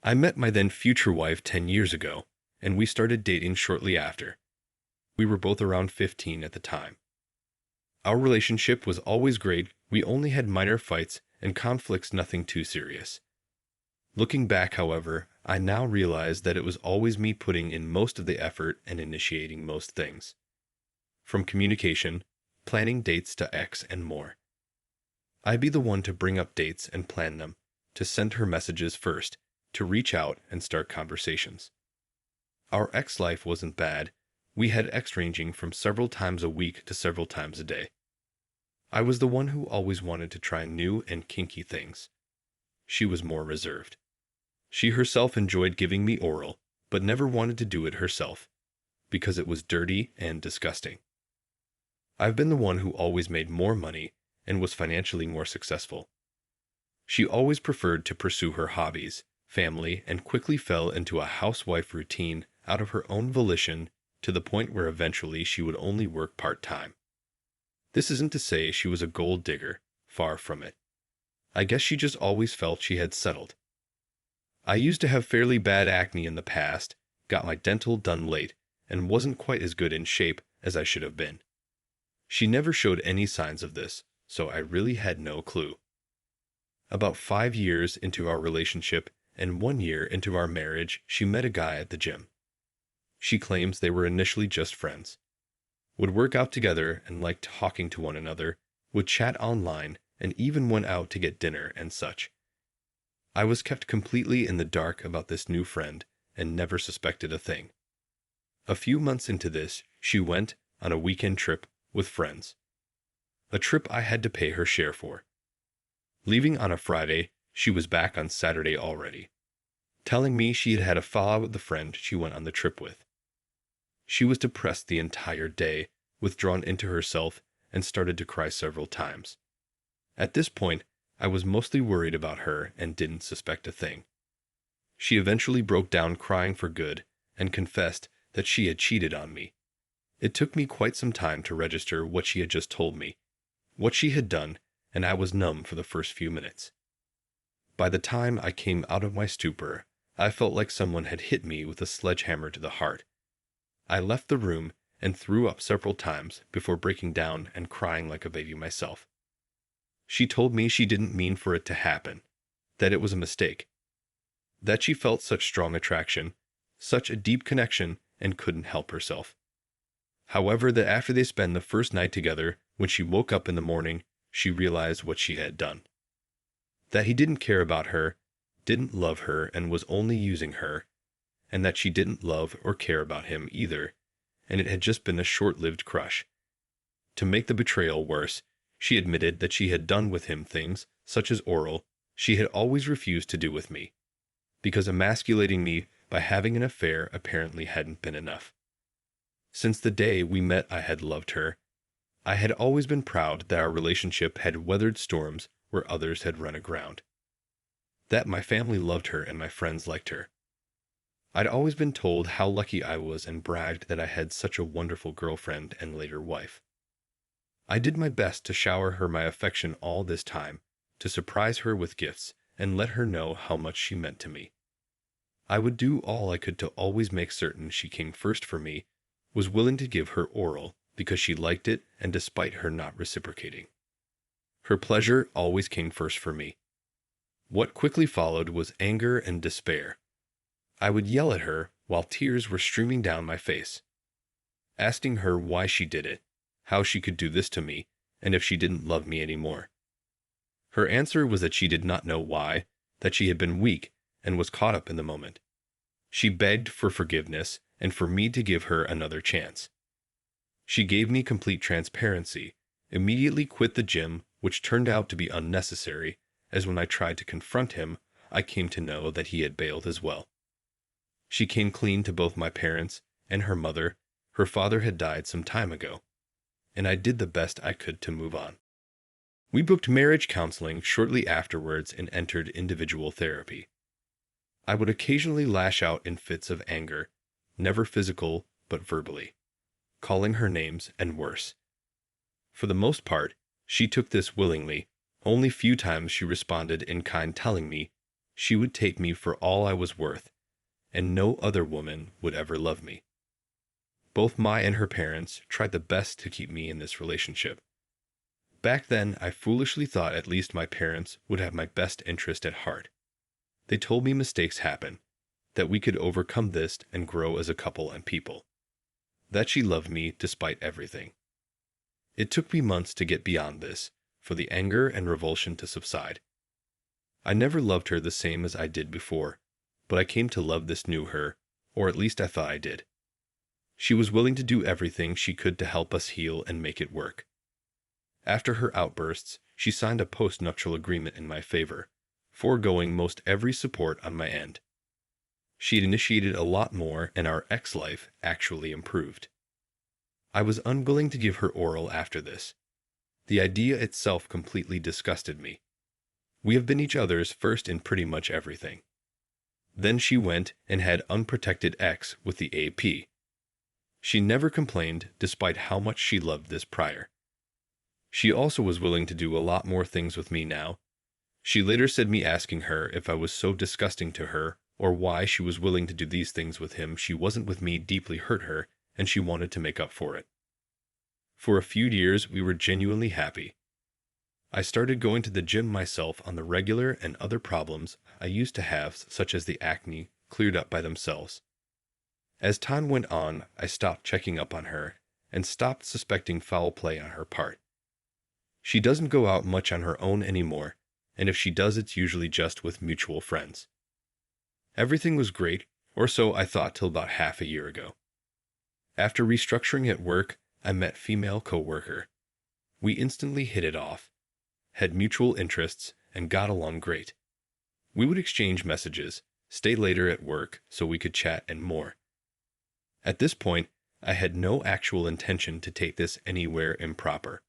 I met my then future wife 10 years ago, and we started dating shortly after. We were both around 15 at the time. Our relationship was always great. We only had minor fights and conflicts, nothing too serious. Looking back, however, I now realize that it was always me putting in most of the effort and initiating most things. From communication, planning dates to X and more. I'd be the one to bring up dates and plan them, to send her messages first, to reach out and start conversations. Our X life wasn't bad. We had X ranging from several times a week to several times a day. I was the one who always wanted to try new and kinky things. She was more reserved. She herself enjoyed giving me oral, but never wanted to do it herself, because it was dirty and disgusting. I've been the one who always made more money and was financially more successful. She always preferred to pursue her hobbies, family, and quickly fell into a housewife routine out of her own volition, to the point where eventually she would only work part-time. This isn't to say she was a gold digger, far from it. I guess she just always felt she had settled. I used to have fairly bad acne in the past, got my dental done late, and wasn't quite as good in shape as I should have been. She never showed any signs of this, so I really had no clue. About 5 years into our relationship and 1 year into our marriage, she met a guy at the gym. She claims they were initially just friends, would work out together and liked talking to one another, would chat online, and even went out to get dinner and such. I was kept completely in the dark about this new friend and never suspected a thing. A few months into this, she went on a weekend trip with friends. A trip I had to pay her share for. Leaving on a Friday, she was back on Saturday already, telling me she had had a fallout with the friend she went on the trip with. She was depressed the entire day, withdrawn into herself, and started to cry several times. At this point, I was mostly worried about her and didn't suspect a thing. She eventually broke down crying for good and confessed that she had cheated on me. It took me quite some time to register what she had just told me, what she had done, and I was numb for the first few minutes. By the time I came out of my stupor, I felt like someone had hit me with a sledgehammer to the heart. I left the room and threw up several times before breaking down and crying like a baby myself. She told me she didn't mean for it to happen, that it was a mistake, that she felt such strong attraction, such a deep connection, and couldn't help herself. However, that after they spent the first night together, when she woke up in the morning, she realized what she had done. That he didn't care about her, didn't love her, and was only using her, and that she didn't love or care about him either, and it had just been a short-lived crush. To make the betrayal worse, she admitted that she had done with him things, such as oral, she had always refused to do with me, because emasculating me by having an affair apparently hadn't been enough. Since the day we met, I had loved her. I had always been proud that our relationship had weathered storms where others had run aground. That my family loved her and my friends liked her. I'd always been told how lucky I was and bragged that I had such a wonderful girlfriend and later wife. I did my best to shower her my affection all this time, to surprise her with gifts and let her know how much she meant to me. I would do all I could to always make certain she came first for me, was willing to give her oral because she liked it and despite her not reciprocating. Her pleasure always came first for me. What quickly followed was anger and despair. I would yell at her while tears were streaming down my face, asking her why she did it, how she could do this to me, and if she didn't love me anymore. Her answer was that she did not know why, that she had been weak and was caught up in the moment. She begged for forgiveness and for me to give her another chance. She gave me complete transparency, immediately quit the gym, which turned out to be unnecessary, as when I tried to confront him, I came to know that he had bailed as well. She came clean to both my parents and her mother. Her father had died some time ago, and I did the best I could to move on. We booked marriage counseling shortly afterwards and entered individual therapy. I would occasionally lash out in fits of anger, never physical but verbally, calling her names and worse. For the most part, she took this willingly. Only few times she responded in kind, telling me She would take me for all I was worth, and no other woman would ever love me. Both my and her parents tried the best to keep me in this relationship. Back then, I foolishly thought at least my parents would have my best interest at heart. They told me mistakes happen, that we could overcome this and grow as a couple and people, that she loved me despite everything. It took me months to get beyond this, for the anger and revulsion to subside. I never loved her the same as I did before, but I came to love this new her, or at least I thought I did. She was willing to do everything she could to help us heal and make it work. After her outbursts, she signed a post-nuptial agreement in my favor, foregoing most every support on my end. She had initiated a lot more, and our ex-life actually improved. I was unwilling to give her oral after this. The idea itself completely disgusted me. We have been each other's first in pretty much everything. Then she went and had unprotected X with the AP. She never complained despite how much she loved this prior. She also was willing to do a lot more things with me now. She later said me asking her if I was so disgusting to her or why she was willing to do these things with him she wasn't with me deeply hurt her, and she wanted to make up for it. For a few years we were genuinely happy. I started going to the gym myself on the regular, and other problems I used to have, such as the acne, cleared up by themselves. As time went on, I stopped checking up on her and stopped suspecting foul play on her part. She doesn't go out much on her own anymore, and if she does, it's usually just with mutual friends. Everything was great, or so I thought till about half a year ago. After restructuring at work, I met female coworker. We instantly hit it off, had mutual interests, and got along great. We would exchange messages, stay later at work so we could chat and more. At this point, I had no actual intention to take this anywhere improper.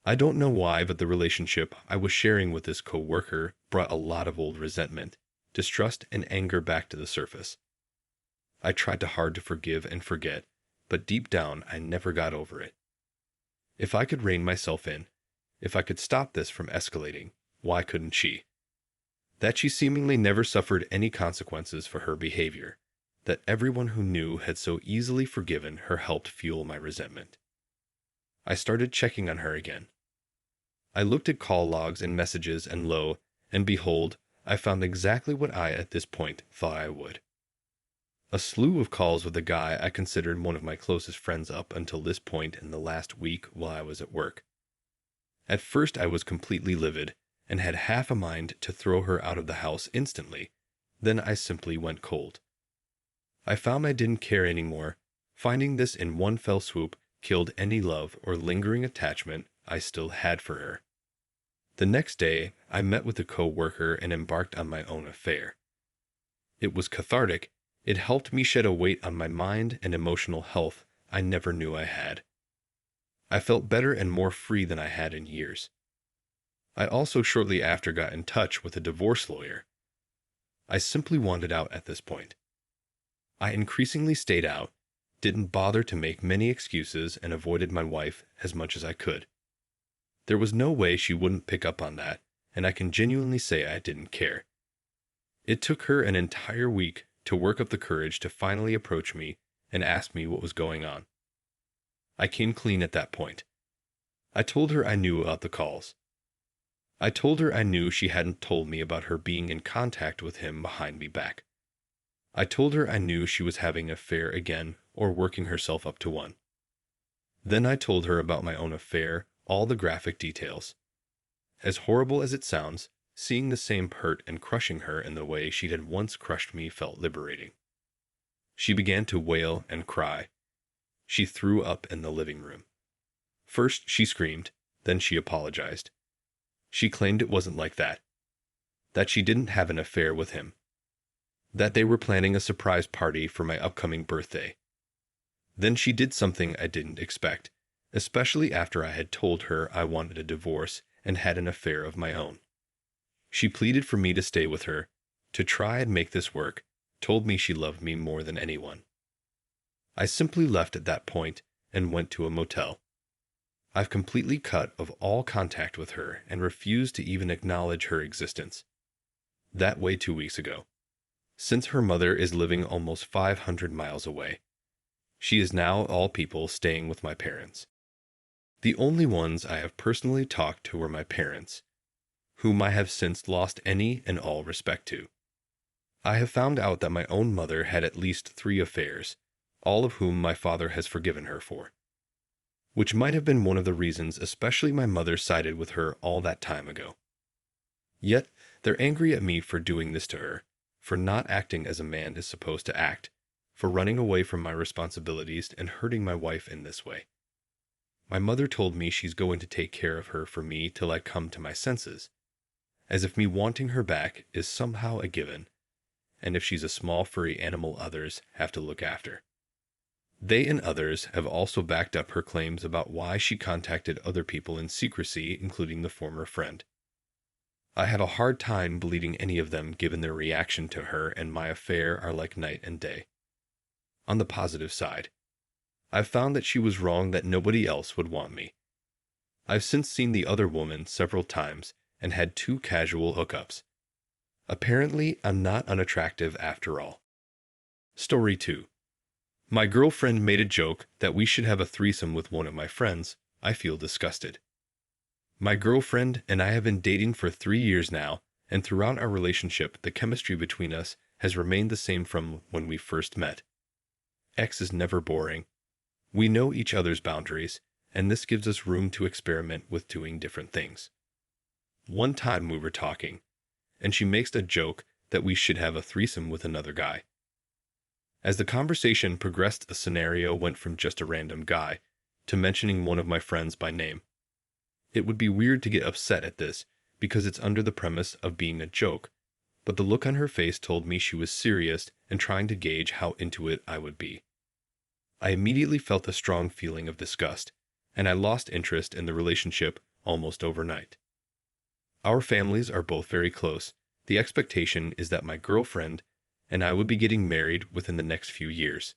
I don't know why, but the relationship I was sharing with this coworker brought a lot of old resentment, distrust, and anger back to the surface. I tried hard to forgive and forget, but deep down I never got over it. If I could rein myself in, if I could stop this from escalating, why couldn't she? That she seemingly never suffered any consequences for her behavior, that everyone who knew had so easily forgiven her helped fuel my resentment. I started checking on her again. I looked at call logs and messages, and lo, and behold, I found exactly what I at this point thought I would. A slew of calls with a guy I considered one of my closest friends up until this point in the last week while I was at work. At first I was completely livid and had half a mind to throw her out of the house instantly. Then I simply went cold. I found I didn't care anymore. Finding this in one fell swoop killed any love or lingering attachment I still had for her. The next day, I met with a co-worker and embarked on my own affair. It was cathartic. It helped me shed a weight on my mind and emotional health I never knew I had. I felt better and more free than I had in years. I also shortly after got in touch with a divorce lawyer. I simply wanted out at this point. I increasingly stayed out, didn't bother to make many excuses, and avoided my wife as much as I could. There was no way she wouldn't pick up on that, and I can genuinely say I didn't care. It took her an entire week to work up the courage to finally approach me and ask me what was going on. I came clean at that point. I told her I knew about the calls. I told her I knew she hadn't told me about her being in contact with him behind me back. I told her I knew she was having an affair again or working herself up to one. Then I told her about my own affair, all the graphic details. As horrible as it sounds, seeing the same hurt and crushing her in the way she had once crushed me felt liberating. She began to wail and cry. She threw up in the living room. First she screamed, then she apologized. She claimed it wasn't like that. That she didn't have an affair with him. That they were planning a surprise party for my upcoming birthday. Then she did something I didn't expect, especially after I had told her I wanted a divorce and had an affair of my own. She pleaded for me to stay with her, to try and make this work, told me she loved me more than anyone. I simply left at that point and went to a motel. I've completely cut off all contact with her and refused to even acknowledge her existence. that way 2 weeks ago. Since her mother is living almost 500 miles away, she is now, all people, staying with my parents. The only ones I have personally talked to were my parents, whom I have since lost any and all respect to. I have found out that my own mother had at least 3 affairs, all of whom my father has forgiven her for, which might have been one of the reasons especially my mother sided with her all that time ago. Yet, they're angry at me for doing this to her, for not acting as a man is supposed to act, for running away from my responsibilities and hurting my wife in this way. My mother told me she's going to take care of her for me till I come to my senses, as if me wanting her back is somehow a given, and if she's a small furry animal others have to look after. They and others have also backed up her claims about why she contacted other people in secrecy, including the former friend. I have a hard time believing any of them given their reaction to her and my affair are like night and day. On the positive side, I've found that she was wrong that nobody else would want me. I've since seen the other woman several times and had 2 casual hookups. Apparently, I'm not unattractive after all. Story 2. My girlfriend made a joke that we should have a threesome with one of my friends. I feel disgusted. My girlfriend and I have been dating for 3 years now, and throughout our relationship, the chemistry between us has remained the same from when we first met. X is never boring. We know each other's boundaries, and this gives us room to experiment with doing different things. One time we were talking, and she makes a joke that we should have a threesome with another guy. As the conversation progressed, the scenario went from just a random guy to mentioning one of my friends by name. It would be weird to get upset at this because it's under the premise of being a joke, but the look on her face told me she was serious and trying to gauge how into it I would be. I immediately felt a strong feeling of disgust, and I lost interest in the relationship almost overnight. Our families are both very close. The expectation is that my girlfriend and I would be getting married within the next few years,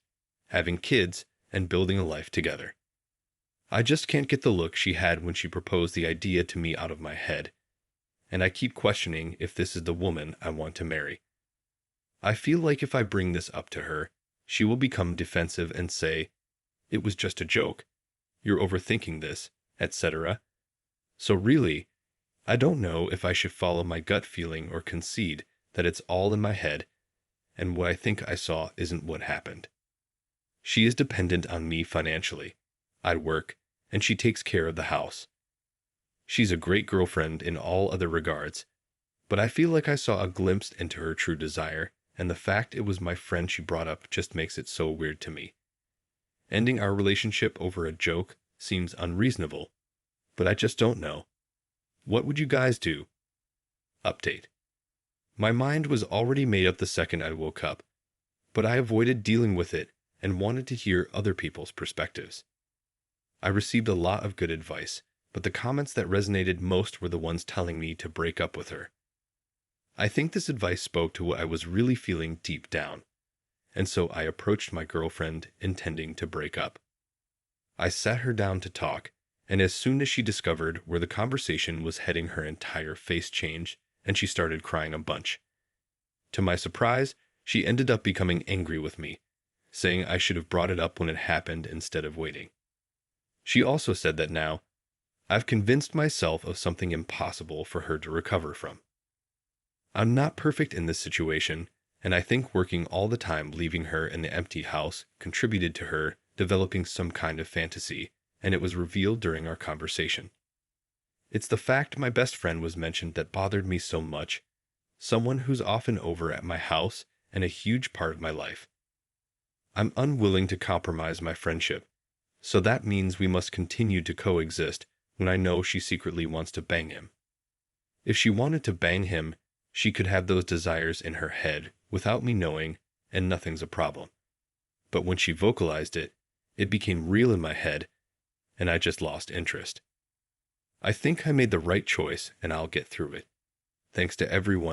having kids and building a life together. I just can't get the look she had when she proposed the idea to me out of my head, and I keep questioning if this is the woman I want to marry. I feel like if I bring this up to her, she will become defensive and say, "It was just a joke, you're overthinking this," etc. So really, I don't know if I should follow my gut feeling or concede that it's all in my head and what I think I saw isn't what happened. She is dependent on me financially. I work, and she takes care of the house. She's a great girlfriend in all other regards, but I feel like I saw a glimpse into her true desire, and the fact it was my friend she brought up just makes it so weird to me. Ending our relationship over a joke seems unreasonable, but I just don't know. What would you guys do? Update. My mind was already made up the second I woke up, but I avoided dealing with it and wanted to hear other people's perspectives. I received a lot of good advice, but the comments that resonated most were the ones telling me to break up with her. I think this advice spoke to what I was really feeling deep down, and so I approached my girlfriend intending to break up. I sat her down to talk, and as soon as she discovered where the conversation was heading, her entire face changed, and she started crying a bunch. To my surprise, she ended up becoming angry with me, saying I should have brought it up when it happened instead of waiting. She also said that now, I've convinced myself of something impossible for her to recover from. I'm not perfect in this situation, and I think working all the time leaving her in the empty house contributed to her developing some kind of fantasy, and it was revealed during our conversation. It's the fact my best friend was mentioned that bothered me so much, someone who's often over at my house and a huge part of my life. I'm unwilling to compromise my friendship, so that means we must continue to coexist when I know she secretly wants to bang him. If she wanted to bang him, she could have those desires in her head without me knowing, and nothing's a problem. But when she vocalized it, it became real in my head, and I just lost interest. I think I made the right choice, and I'll get through it. Thanks to everyone